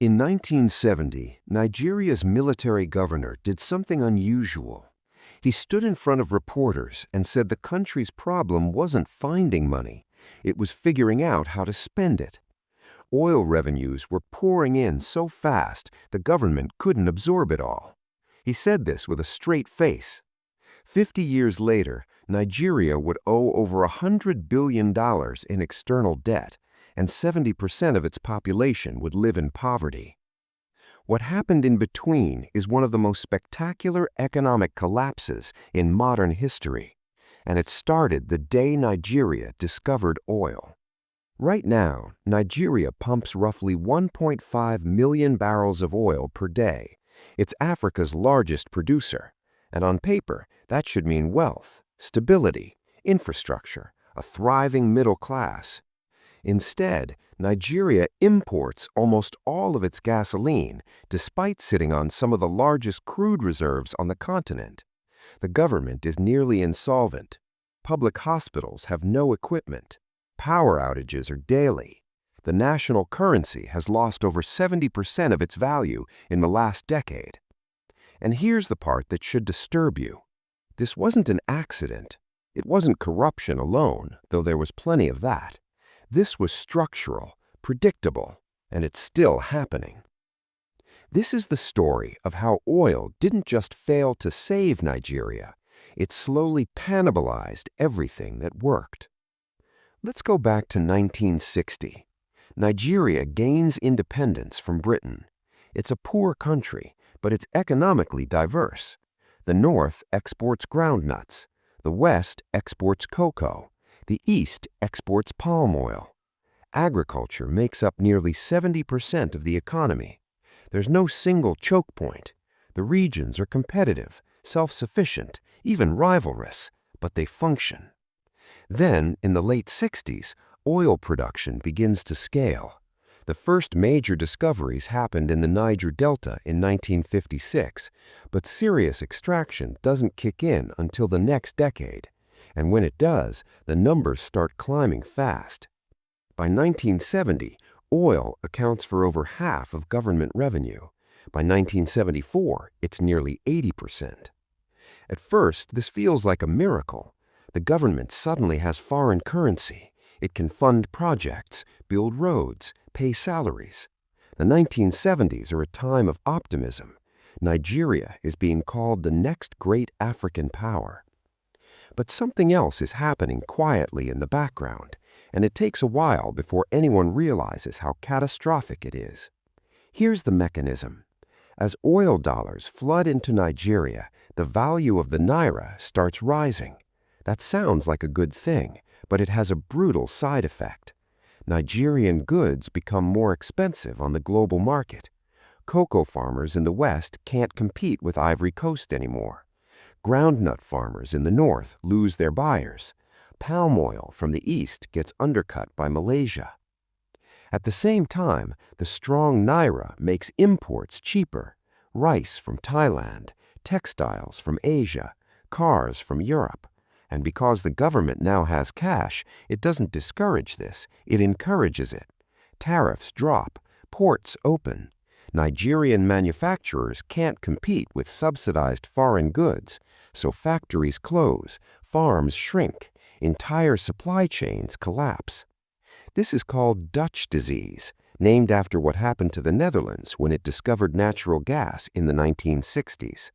In 1970, Nigeria's military governor did something unusual. He stood in front of reporters and said the country's problem wasn't finding money, it was figuring out how to spend it. Oil revenues were pouring in so fast the government couldn't absorb it all. He said this with a straight face. 50 years later, Nigeria would owe over $100 billion in external debt, and 70% of its population would live in poverty. What happened in between is one of the most spectacular economic collapses in modern history, and it started the day Nigeria discovered oil. Right now, Nigeria pumps roughly 1.5 million barrels of oil per day. It's Africa's largest producer, and on paper, that should mean wealth, stability, infrastructure, a thriving middle class. Instead, Nigeria imports almost all of its gasoline, despite sitting on some of the largest crude reserves on the continent. The government is nearly insolvent. Public hospitals have no equipment. Power outages are daily. The national currency has lost over 70% of its value in the last decade. And here's the part that should disturb you. This wasn't an accident. It wasn't corruption alone, though there was plenty of that. This was structural, predictable, and it's still happening. This is the story of how oil didn't just fail to save Nigeria, it slowly cannibalized everything that worked. Let's go back to 1960. Nigeria gains independence from Britain. It's a poor country, but it's economically diverse. The North exports groundnuts. The West exports cocoa. The East exports palm oil. Agriculture makes up nearly 70% of the economy. There's no single choke point. The regions are competitive, self-sufficient, even rivalrous, but they function. Then, in the late 60s, oil production begins to scale. The first major discoveries happened in the Niger Delta in 1956, but serious extraction doesn't kick in until the next decade. And when it does, the numbers start climbing fast. By 1970, oil accounts for over half of government revenue. By 1974, it's nearly 80%. At first, this feels like a miracle. The government suddenly has foreign currency. It can fund projects, build roads, pay salaries. The 1970s are a time of optimism. Nigeria is being called the next great African power. But something else is happening quietly in the background, and it takes a while before anyone realizes how catastrophic it is. Here's the mechanism. As oil dollars flood into Nigeria, the value of the naira starts rising. That sounds like a good thing, but it has a brutal side effect. Nigerian goods become more expensive on the global market. Cocoa farmers in the West can't compete with Ivory Coast anymore. Groundnut farmers in the north lose their buyers. Palm oil from the east gets undercut by Malaysia. At the same time, the strong naira makes imports cheaper. Rice from Thailand, textiles from Asia, cars from Europe. And because the government now has cash, it doesn't discourage this, it encourages it. Tariffs drop, ports open. Nigerian manufacturers can't compete with subsidized foreign goods, so factories close, farms shrink, entire supply chains collapse. This is called Dutch disease, named after what happened to the Netherlands when it discovered natural gas in the 1960s.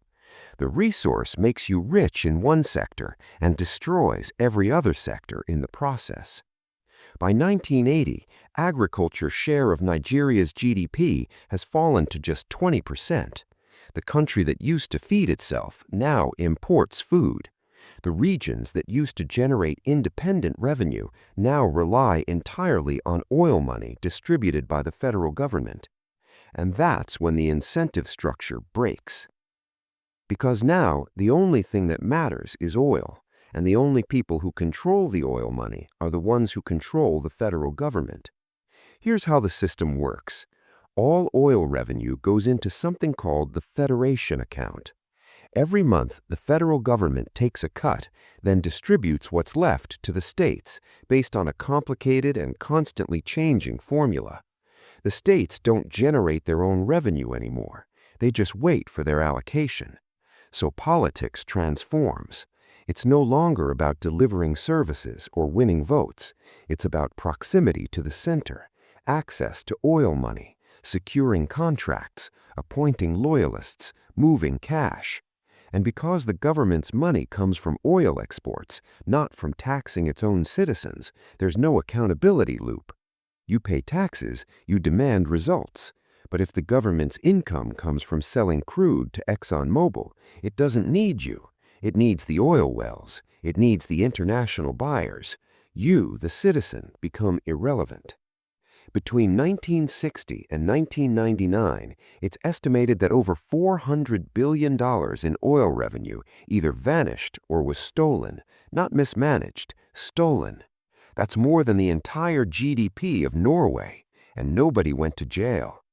The resource makes you rich in one sector and destroys every other sector in the process. By 1980, agriculture's share of Nigeria's GDP has fallen to just 20%. The country that used to feed itself now imports food. The regions that used to generate independent revenue now rely entirely on oil money distributed by the federal government. And that's when the incentive structure breaks. Because now the only thing that matters is oil, and the only people who control the oil money are the ones who control the federal government. Here's how the system works. All oil revenue goes into something called the Federation account. Every month, the federal government takes a cut, then distributes what's left to the states based on a complicated and constantly changing formula. The states don't generate their own revenue anymore. They just wait for their allocation. So politics transforms. It's no longer about delivering services or winning votes. It's about proximity to the center, access to oil money, securing contracts, appointing loyalists, moving cash. And because the government's money comes from oil exports, not from taxing its own citizens, there's no accountability loop. You pay taxes, you demand results. But if the government's income comes from selling crude to ExxonMobil, it doesn't need you. It needs the oil wells. It needs the international buyers. You, the citizen, become irrelevant. Between 1960 and 1999, it's estimated that over $400 billion in oil revenue either vanished or was stolen, not mismanaged, stolen. That's more than the entire GDP of Norway, and nobody went to jail.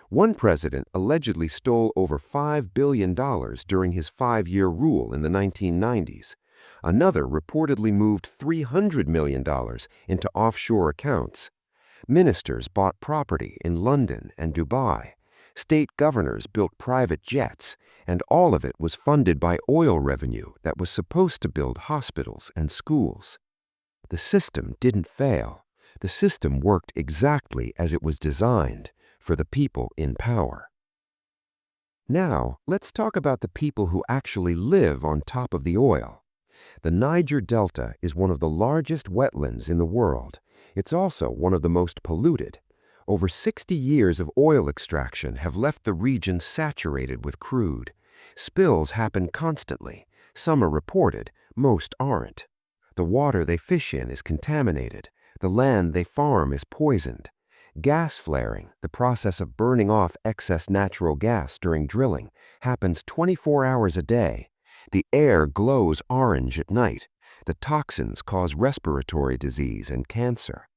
One president allegedly stole over $5 billion during his 5-year rule in the 1990s. Another reportedly moved $300 million into offshore accounts. Ministers bought property in London and Dubai. State governors built private jets, and all of it was funded by oil revenue that was supposed to build hospitals and schools. The system didn't fail. The system worked exactly as it was designed, for the people in power. Now, let's talk about the people who actually live on top of the oil. The Niger Delta is one of the largest wetlands in the world. It's also one of the most polluted. Over 60 years of oil extraction have left the region saturated with crude. Spills happen constantly. Some are reported, most aren't. The water they fish in is contaminated. The land they farm is poisoned. Gas flaring, the process of burning off excess natural gas during drilling, happens 24 hours a day. The air glows orange at night. The toxins cause respiratory disease and cancer.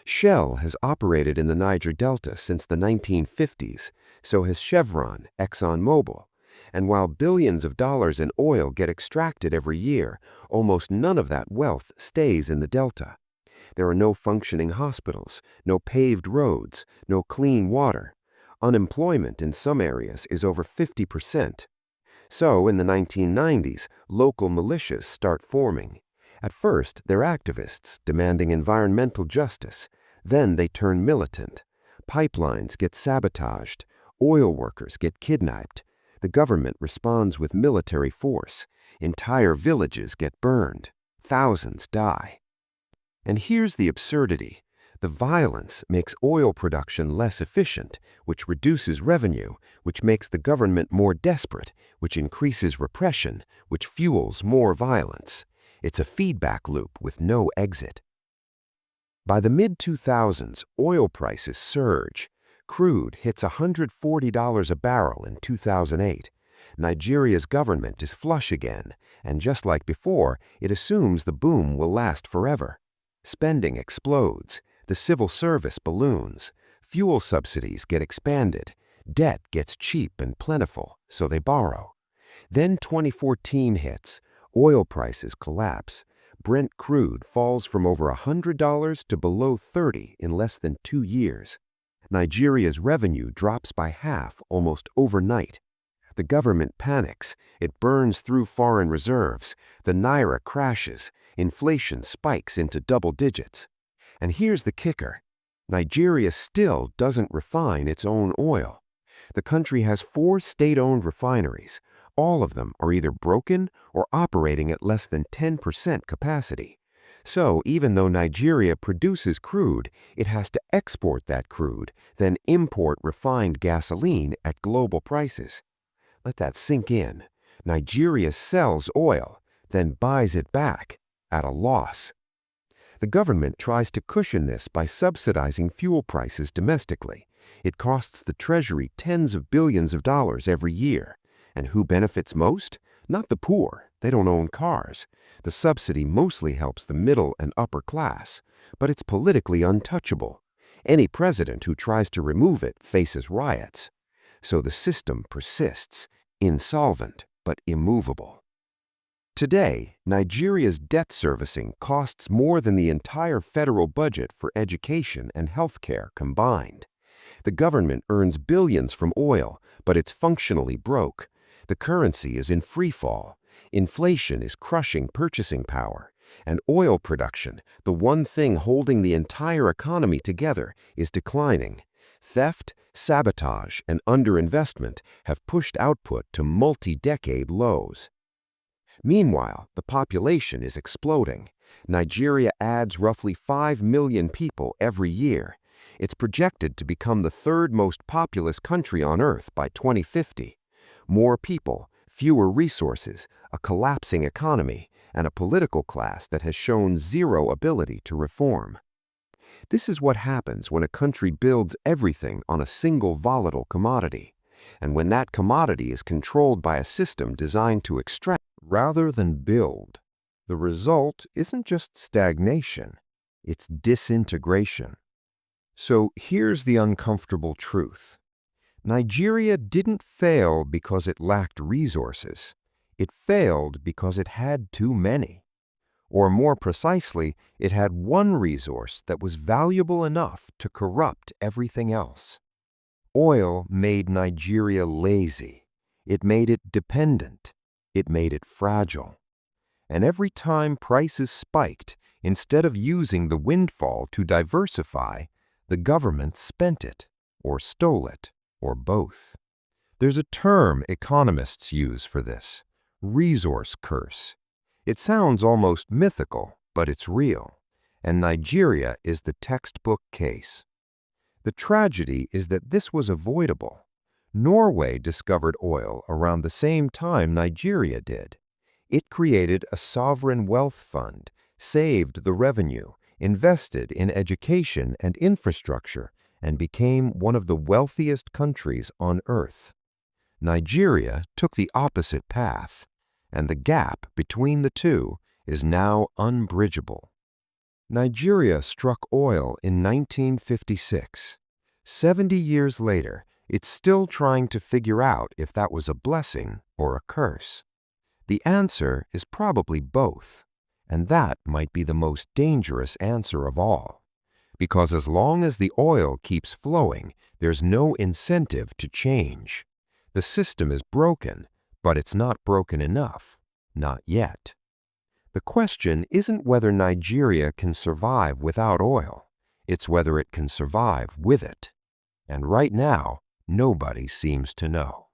Shell has operated in the Niger Delta since the 1950s, so has Chevron, ExxonMobil. And while billions of dollars in oil get extracted every year, almost none of that wealth stays in the Delta. There are no functioning hospitals, no paved roads, no clean water. Unemployment in some areas is over 50%. So, in the 1990s, local militias start forming. At first, they're activists demanding environmental justice. Then they turn militant. Pipelines get sabotaged. Oil workers get kidnapped. The government responds with military force. Entire villages get burned. Thousands die. And here's the absurdity. The violence makes oil production less efficient, which reduces revenue, which makes the government more desperate, which increases repression, which fuels more violence. It's a feedback loop with no exit. By the mid-2000s, oil prices surge. Crude hits $140 a barrel in 2008. Nigeria's government is flush again, and just like before, it assumes the boom will last forever. Spending explodes, the civil service balloons, fuel subsidies get expanded, debt gets cheap and plentiful, so they borrow. Then 2014 hits, oil prices collapse. Brent crude falls from over $100 to below $30 in less than 2 years. Nigeria's revenue drops by half almost overnight. The government panics. It burns through foreign reserves. The naira crashes. Inflation spikes into double digits. And here's the kicker. Nigeria still doesn't refine its own oil. The country has 4 state-owned refineries. All of them are either broken or operating at less than 10% capacity. So even though Nigeria produces crude, it has to export that crude, then import refined gasoline at global prices. Let that sink in. Nigeria sells oil, then buys it back at a loss. The government tries to cushion this by subsidizing fuel prices domestically. It costs the Treasury tens of billions of dollars every year. And who benefits most? Not the poor. They don't own cars. The subsidy mostly helps the middle and upper class, but it's politically untouchable. Any president who tries to remove it faces riots. So the system persists, insolvent but immovable. Today, Nigeria's debt servicing costs more than the entire federal budget for education and healthcare combined. The government earns billions from oil, but it's functionally broke. The currency is in free fall. Inflation is crushing purchasing power. And oil production, the one thing holding the entire economy together, is declining. Theft, sabotage, and underinvestment have pushed output to multi-decade lows. Meanwhile, the population is exploding. Nigeria adds roughly 5 million people every year. It's projected to become the third most populous country on Earth by 2050. More people, fewer resources, a collapsing economy, and a political class that has shown zero ability to reform. This is what happens when a country builds everything on a single volatile commodity, and when that commodity is controlled by a system designed to extract rather than build. The result isn't just stagnation, it's disintegration. So here's the uncomfortable truth. Nigeria didn't fail because it lacked resources. It failed because it had too many. Or more precisely, it had one resource that was valuable enough to corrupt everything else. Oil made Nigeria lazy. It made it dependent. It made it fragile. And every time prices spiked, instead of using the windfall to diversify, the government spent it, or stole it, or both. There's a term economists use for this: resource curse. It sounds almost mythical, but it's real, and Nigeria is the textbook case. The tragedy is that this was avoidable. Norway discovered oil around the same time Nigeria did. It created a sovereign wealth fund, saved the revenue, invested in education and infrastructure, and became one of the wealthiest countries on Earth. Nigeria took the opposite path, and the gap between the two is now unbridgeable. Nigeria struck oil in 1956. 70 years later, it's still trying to figure out if that was a blessing or a curse. The answer is probably both, and that might be the most dangerous answer of all. Because as long as the oil keeps flowing, there's no incentive to change. The system is broken, but it's not broken enough. Not yet. The question isn't whether Nigeria can survive without oil. It's whether it can survive with it. And right now, nobody seems to know.